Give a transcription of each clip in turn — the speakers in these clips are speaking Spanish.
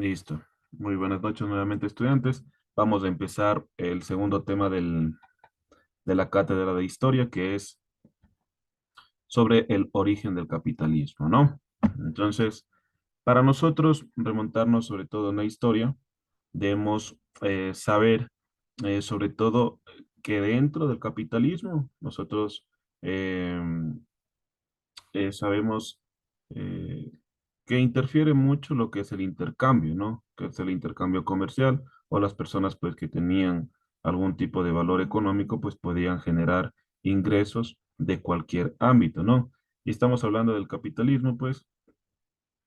Listo. Muy buenas noches nuevamente, estudiantes. Vamos a empezar el segundo tema de la cátedra de historia, que es sobre el origen del capitalismo, ¿no? Entonces, para nosotros remontarnos sobre todo en la historia, debemos saber sobre todo que dentro del capitalismo nosotros eh, sabemos eh, que interfiere mucho lo que es el intercambio, ¿no? Que es el intercambio comercial o las personas pues que tenían algún tipo de valor económico pues podían generar ingresos de cualquier ámbito, ¿no? Y estamos hablando del capitalismo pues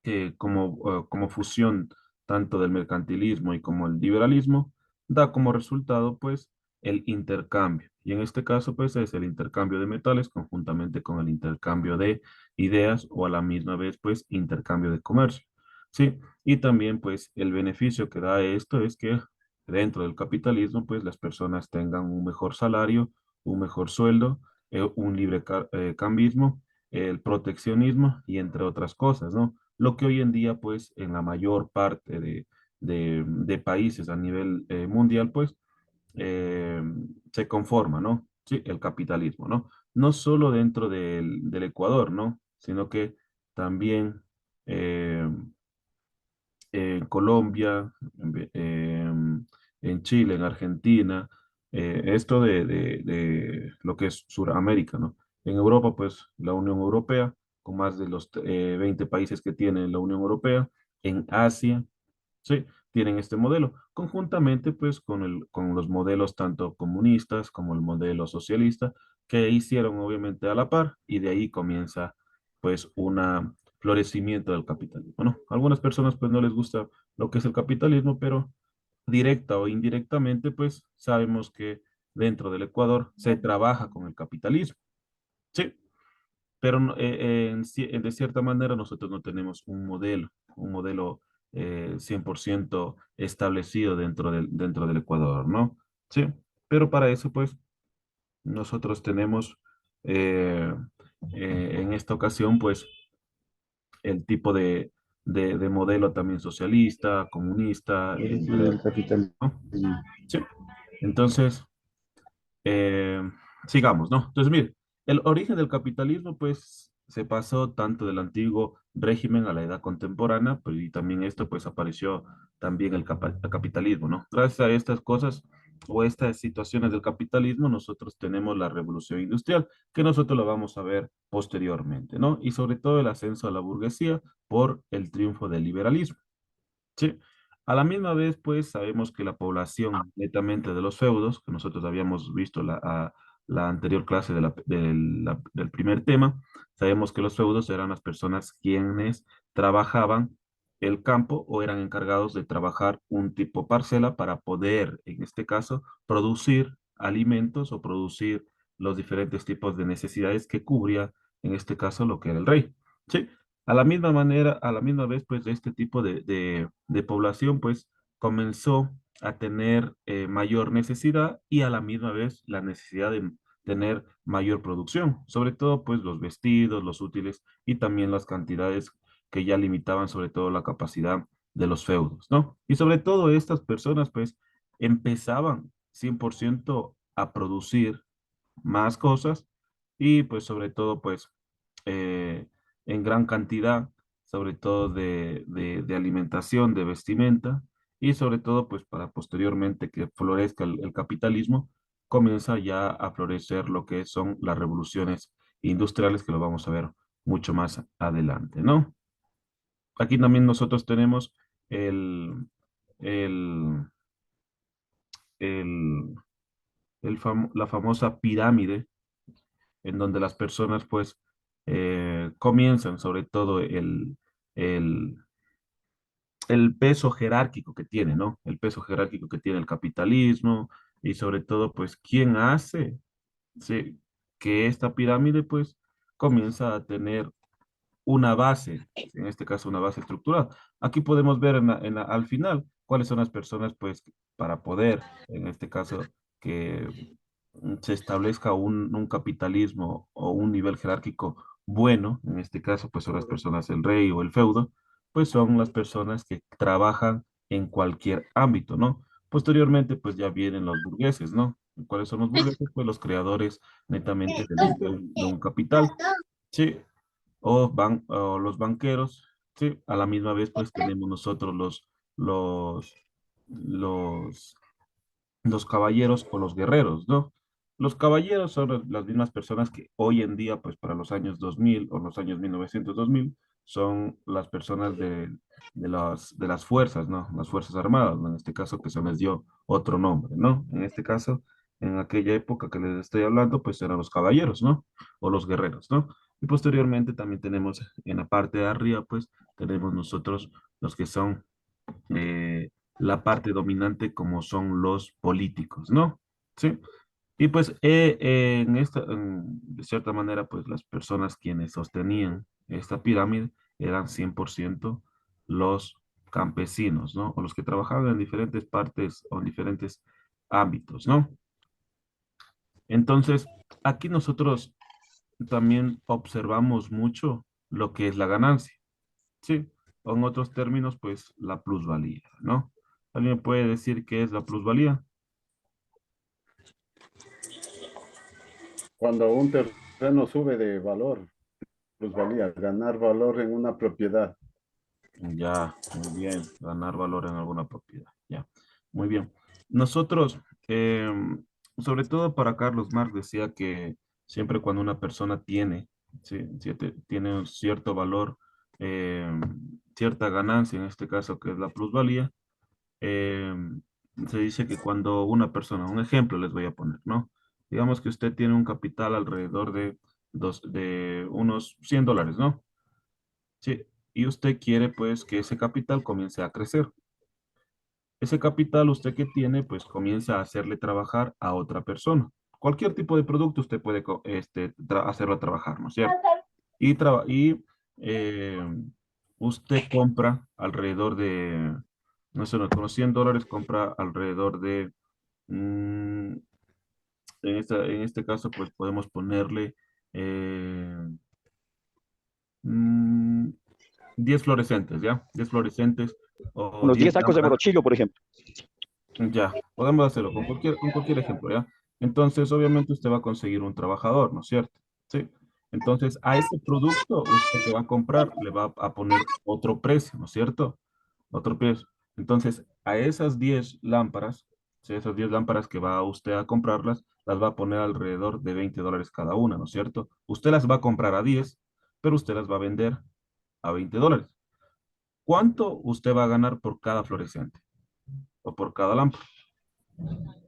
que como fusión tanto del mercantilismo y como el liberalismo, da como resultado pues el intercambio. Y en este caso pues es el intercambio de metales conjuntamente con el intercambio de ideas o a la misma vez pues intercambio de comercio. Sí, y también pues el beneficio que da esto es que dentro del capitalismo pues las personas tengan un mejor salario, un mejor sueldo, un libre cambismo, el proteccionismo y entre otras cosas, ¿no? Lo que hoy en día, pues, en la mayor parte de países a nivel mundial, pues, eh, se conforma, ¿no? Sí, el capitalismo, ¿no? No solo dentro del Ecuador, ¿no? Sino que también eh, en Colombia, en Chile, en Argentina, esto de lo que es Sudamérica, ¿no? En Europa, pues la Unión Europea, con más de los 20 países que tiene la Unión Europea, en Asia, sí, tienen este modelo, conjuntamente pues con los modelos tanto comunistas como el modelo socialista, que hicieron obviamente a la par, y de ahí comienza pues un florecimiento del capitalismo. Bueno, a algunas personas pues no les gusta lo que es el capitalismo, pero directa o indirectamente pues sabemos que dentro del Ecuador se trabaja con el capitalismo, sí, pero de cierta manera nosotros no tenemos un modelo 100% establecido dentro del Ecuador, ¿no? Sí, pero para eso pues nosotros tenemos eh, en esta ocasión pues el tipo de modelo también socialista, comunista, Origen del capitalismo. ¿no? Sí, entonces Eh, sigamos, ¿no? Entonces, mire, el origen del capitalismo, pues, se pasó tanto del antiguo régimen a la edad contemporánea, pero y también esto, pues, apareció también el capitalismo, ¿no? Gracias a estas cosas o estas situaciones del capitalismo, nosotros tenemos la revolución industrial, que nosotros lo vamos a ver posteriormente, ¿no? Y sobre todo el ascenso a la burguesía por el triunfo del liberalismo. Sí, a la misma vez, pues sabemos que la población netamente de los feudos, que nosotros habíamos visto la anterior clase del primer tema, sabemos que los feudos eran las personas quienes trabajaban el campo o eran encargados de trabajar un tipo parcela para poder, en este caso, producir alimentos o producir los diferentes tipos de necesidades que cubría, en este caso, lo que era el rey. Sí, a la misma manera, a la misma vez, pues este tipo de población, pues comenzó a tener mayor necesidad y a la misma vez la necesidad de tener mayor producción, sobre todo pues los vestidos, los útiles y también las cantidades que ya limitaban sobre todo la capacidad de los feudos, ¿no? Y sobre todo estas personas pues empezaban 100% a producir más cosas y pues sobre todo pues eh, en gran cantidad, sobre todo de alimentación, de vestimenta y sobre todo pues para posteriormente que florezca el capitalismo, comienza ya a florecer lo que son las revoluciones industriales que lo vamos a ver mucho más adelante, ¿no? Aquí también nosotros tenemos el, el, el, la famosa pirámide en donde las personas pues comienzan sobre todo el, el peso jerárquico que tiene, ¿no? El peso jerárquico que tiene el capitalismo y sobre todo pues quién hace sí, que esta pirámide pues comienza a tener una base, en este caso una base estructural. Aquí podemos ver al final cuáles son las personas, pues, para poder, en este caso, que se establezca un capitalismo o un nivel jerárquico bueno, en este caso, pues son las personas, el rey o el feudo, pues son las personas que trabajan en cualquier ámbito, ¿no? Posteriormente, pues ya vienen los burgueses, ¿no? ¿Cuáles son los burgueses? Pues los creadores netamente de un capital, ¿sí? O los banqueros, ¿sí? A la misma vez, pues tenemos nosotros los, los los caballeros o los guerreros, ¿no? Los caballeros son las mismas personas que hoy en día, pues para los años 2000 o los años 1900-2000, son las personas de las fuerzas, ¿no? Las fuerzas armadas, ¿no? En este caso que se les dio otro nombre, ¿no? En este caso, en aquella época que les estoy hablando, pues eran los caballeros, ¿no? O los guerreros, ¿no? Y posteriormente también tenemos en la parte de arriba, pues tenemos nosotros los que son la parte dominante como son los políticos, ¿no? Sí. Y pues de cierta manera, pues las personas quienes sostenían esta pirámide eran 100% los campesinos, ¿no? O los que trabajaban en diferentes partes o en diferentes ámbitos, ¿no? Entonces, aquí nosotros también observamos mucho lo que es la ganancia. Sí, o en otros términos, pues la plusvalía, ¿no? ¿Alguien puede decir qué es la plusvalía? Cuando un terreno sube de valor, plusvalía, ganar valor en una propiedad. Ya, muy bien, ganar valor en alguna propiedad, ya, muy bien. Nosotros, sobre todo para Carlos Marx, decía que siempre cuando una persona tiene, sí, tiene un cierto valor, cierta ganancia, en este caso que es la plusvalía, eh, se dice que cuando una persona, un ejemplo les voy a poner, ¿no? Digamos que usted tiene un capital alrededor de unos $100, ¿no? Sí, y usted quiere pues que ese capital comience a crecer. Ese capital usted que tiene pues comienza a hacerle trabajar a otra persona. Cualquier tipo de producto usted puede hacerlo trabajar, ¿no es cierto? Y eh, usted compra alrededor de, no sé, no, con los $100 compra alrededor de, mm, en este caso, pues podemos ponerle eh, mm, 10 fluorescentes, ¿ya? 10 fluorescentes o Unos 10 10 sacos de lámparas. morochillo, por ejemplo. Ya, podemos hacerlo con cualquier ejemplo, ¿ya? Entonces, obviamente usted va a conseguir un trabajador, ¿no es cierto? Sí. Entonces, a ese producto usted que va a comprar le va a poner otro precio, ¿no es cierto? Otro precio. Entonces, a esas 10 lámparas, ¿sí? Esas 10 lámparas que va usted a comprarlas, las va a poner alrededor de $20 cada una, ¿no es cierto? Usted las va a comprar a 10, pero usted las va a vender a $20. ¿Cuánto usted va a ganar por cada fluorescente o por cada lámpara?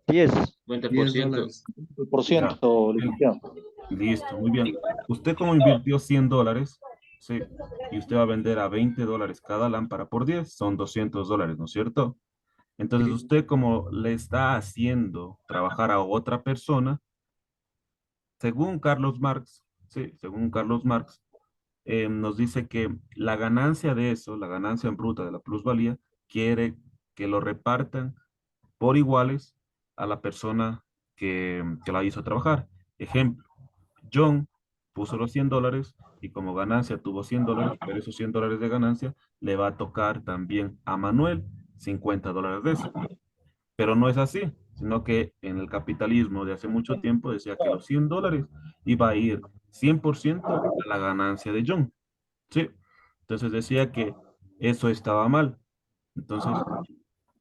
10 20%. por Ya. ciento, En- licenciado. Listo, muy bien. Usted como invirtió $100, sí, y usted va a vender a $20 cada lámpara por 10 son $200, ¿no es cierto? Entonces usted como le está haciendo trabajar a otra persona, según Carlos Marx, sí, según Carlos Marx, nos dice que la ganancia de eso, la ganancia en bruta de la plusvalía, quiere que lo repartan por iguales a la persona que la hizo trabajar. Ejemplo, John puso los $100 y como ganancia tuvo $100, pero esos $100 de ganancia le va a tocar también a Manuel $50 de eso. Pero no es así, sino que en el capitalismo de hace mucho tiempo decía que los $100 iba a ir 100% a la ganancia de John. ¿Sí? Entonces decía que eso estaba mal. Entonces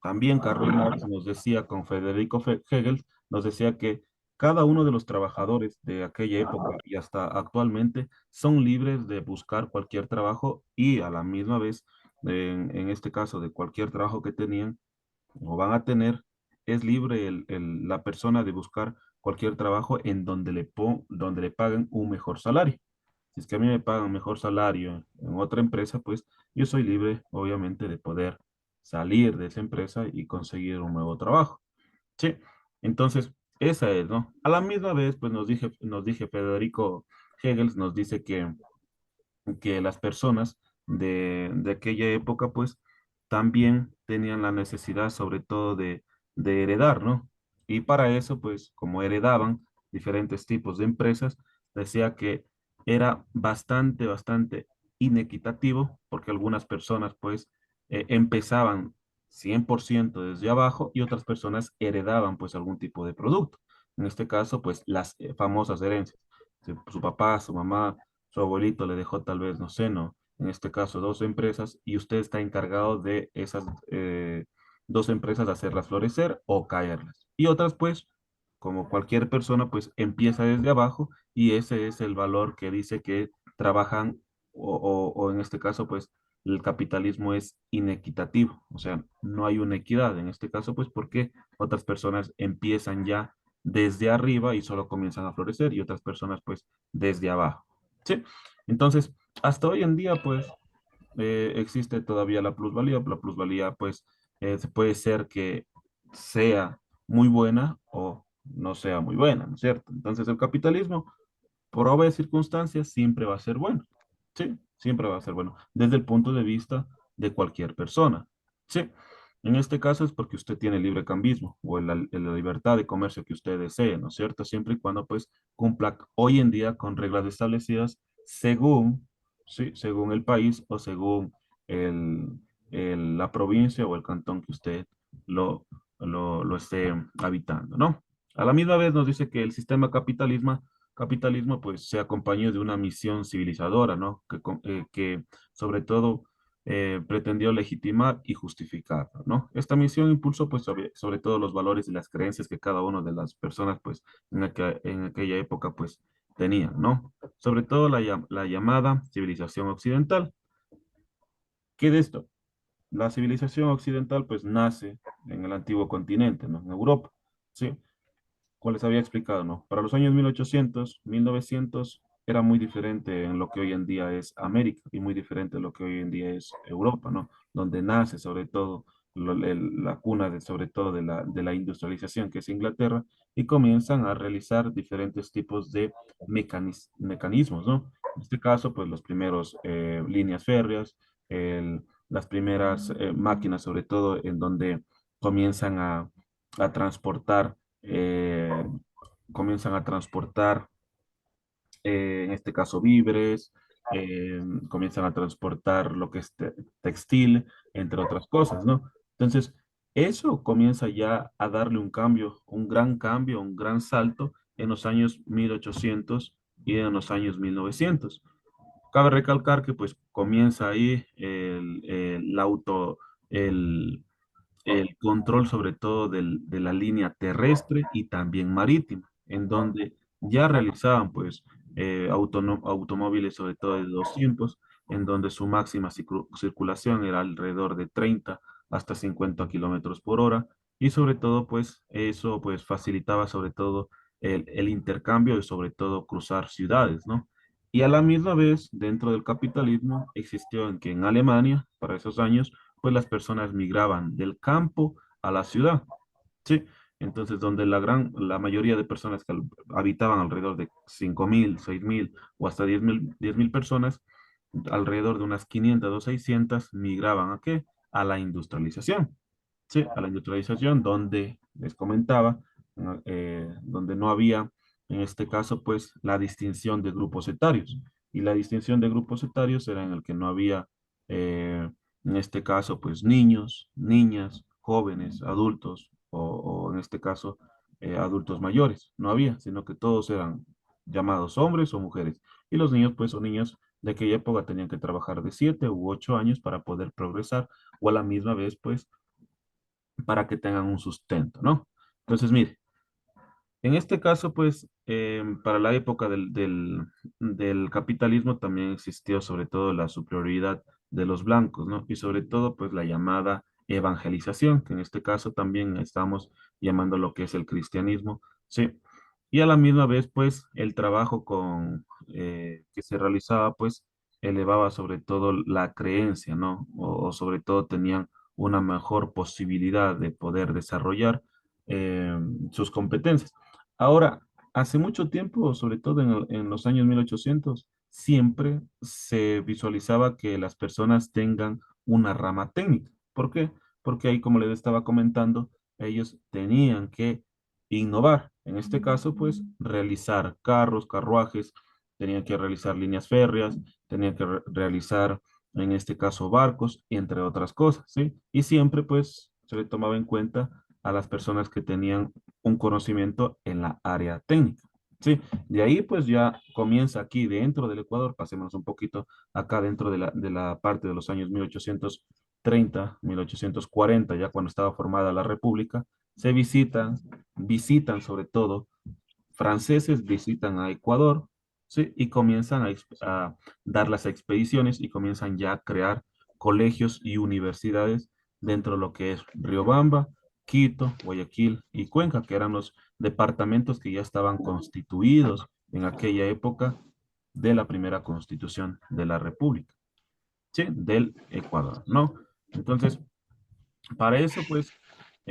también Karl Marx nos decía, con Federico Hegel, nos decía que cada uno de los trabajadores de aquella época y hasta actualmente son libres de buscar cualquier trabajo y a la misma vez, en este caso, de cualquier trabajo que tenían o van a tener, es libre la persona de buscar cualquier trabajo en donde donde le paguen un mejor salario. Si es que a mí me pagan mejor salario en otra empresa, pues yo soy libre, obviamente, de poder salir de esa empresa y conseguir un nuevo trabajo. Sí, entonces, esa es, ¿no? A la misma vez, pues nos dije Federico Hegel, nos dice que las personas de aquella época, pues, también tenían la necesidad, sobre todo, de heredar, ¿no? Y para eso, pues, como heredaban diferentes tipos de empresas, decía que era bastante inequitativo porque algunas personas pues empezaban 100% desde abajo y otras personas heredaban pues algún tipo de producto. En este caso pues las famosas herencias. Su papá, su mamá, su abuelito le dejó tal vez, no sé, no, en este caso dos empresas y usted está encargado de esas dos empresas hacerlas florecer o caerlas. Y otras pues como cualquier persona, pues empieza desde abajo y ese es el valor que dice que trabajan o en este caso, pues el capitalismo es inequitativo, o sea, no hay una equidad en este caso, pues porque otras personas empiezan ya desde arriba y solo comienzan a florecer y otras personas pues desde abajo. ¿Sí? Entonces, hasta hoy en día, pues existe todavía la plusvalía pues se puede ser que sea muy buena o no sea muy buena, ¿no es cierto? Entonces el capitalismo, por obvias circunstancias, siempre va a ser bueno, ¿sí? Siempre va a ser bueno, desde el punto de vista de cualquier persona, ¿sí? En este caso es porque usted tiene libre cambismo o la libertad de comercio que usted desee, ¿no es cierto? Siempre y cuando pues cumpla hoy en día con reglas establecidas según, ¿sí? Según el país o según el, la provincia o el cantón que usted lo, lo esté habitando, ¿no? A la misma vez nos dice que el sistema capitalismo pues se acompañó de una misión civilizadora, ¿no? Que sobre todo pretendió legitimar y justificar, ¿no? Esta misión impulsó pues sobre todo los valores y las creencias que cada una de las personas pues en aquella época pues tenían, ¿no? Sobre todo la llamada civilización occidental. ¿Qué de esto? La civilización occidental pues nace en el antiguo continente, ¿no? En Europa, ¿sí? Como les había explicado, ¿no? Para los años 1800, 1900 era muy diferente en lo que hoy en día es América y muy diferente en lo que hoy en día es Europa, ¿no? Donde nace sobre todo la cuna de, sobre todo de la industrialización que es Inglaterra y comienzan a realizar diferentes tipos de mecanismos, ¿no? En este caso, pues los primeros líneas férreas, las primeras máquinas, sobre todo en donde comienzan a transportar eh, comienzan a transportar, en este caso, víveres, comienzan a transportar lo que es textil, entre otras cosas, ¿no? Entonces, eso comienza ya a darle un cambio, un gran salto en los años 1800 y en los años 1900. Cabe recalcar que pues comienza ahí el, el control sobre todo de la línea terrestre y también marítima, en donde ya realizaban pues automóviles sobre todo de dos tiempos, en donde su máxima circulación era alrededor de 30 hasta 50 kilómetros por hora, y sobre todo pues eso pues facilitaba sobre todo el intercambio y sobre todo cruzar ciudades, ¿no? Y a la misma vez, dentro del capitalismo, existió en que en Alemania, para esos años, pues las personas migraban del campo a la ciudad, ¿sí? Entonces, donde la mayoría de personas que habitaban alrededor de 5.000, 6.000 o hasta 10.000 personas, alrededor de unas 500 o 600 migraban ¿a qué? A la industrialización, ¿sí? A la industrialización donde les comentaba, ¿no? Donde no había, en este caso, pues la distinción de grupos etarios. Y la distinción de grupos etarios era en el que no había, en este caso, pues niños, niñas, jóvenes, adultos o en este caso, adultos mayores. No había, sino que todos eran llamados hombres o mujeres. Y los niños, pues, o niñas de aquella época tenían que trabajar de 7 u 8 años para poder progresar o a la misma vez, pues, para que tengan un sustento, ¿no? Entonces, mire, en este caso, pues, para la época del capitalismo también existió sobre todo la superioridad de los blancos, ¿no? Y sobre todo, pues, la llamada evangelización, que en este caso también estamos llamando lo que es el cristianismo, ¿sí? Y a la misma vez, pues, el trabajo que se realizaba, pues, elevaba sobre todo la creencia, ¿no? O sobre todo tenían una mejor posibilidad de poder desarrollar eh, sus competencias. Ahora, hace mucho tiempo, sobre todo en los años 1800, siempre se visualizaba que las personas tengan una rama técnica. ¿Por qué? Porque ahí, como les estaba comentando, ellos tenían que innovar. En este caso, pues, realizar carros, carruajes, tenían que realizar líneas férreas, tenían que realizar, en este caso, barcos, y entre otras cosas, ¿sí? Y siempre, pues, se le tomaba en cuenta a las personas que tenían un conocimiento en la área técnica, ¿sí? De ahí, pues, ya comienza aquí dentro del Ecuador, pasémonos un poquito acá dentro de la parte de los años 1830, 1840, ya cuando estaba formada la República, se visitan sobre todo franceses, visitan a Ecuador, ¿sí? Y comienzan a dar las expediciones y comienzan ya a crear colegios y universidades dentro de lo que es Riobamba, Quito, Guayaquil y Cuenca, que eran los departamentos que ya estaban constituidos en aquella época de la primera constitución de la República, ¿sí? Del Ecuador, ¿no? Entonces, para eso, pues,